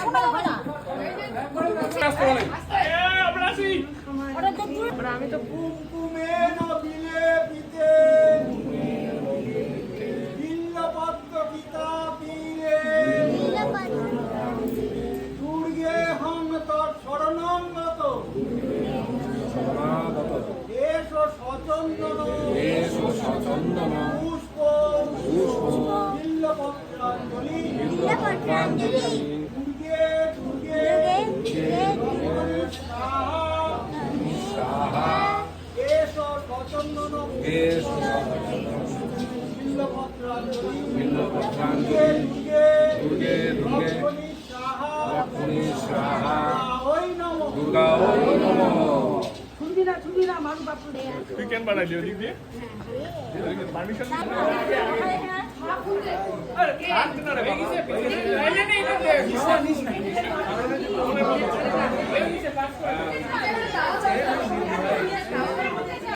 শোনা যাবে না। আমি তো কুমকুমে নবিলে পিতে বিল্লপত্র পিতা পীরে দুর্গে হং তৎ শরণাঙ্গত এসো সচন্দন পুষ্প বিল্লপত্রাঞ্জলি দুর্গে দুর্গে এসো সচন্দন বিল্লপত্রাঞ্জলি দুর্গে দুর্গে লক্ষ্মী স্বাহা দুর্গা ওই নমঃ। শুনবি না মানুষ বাপু তুই কেন বানাইলি ওদিক দিয়ে পারমিশন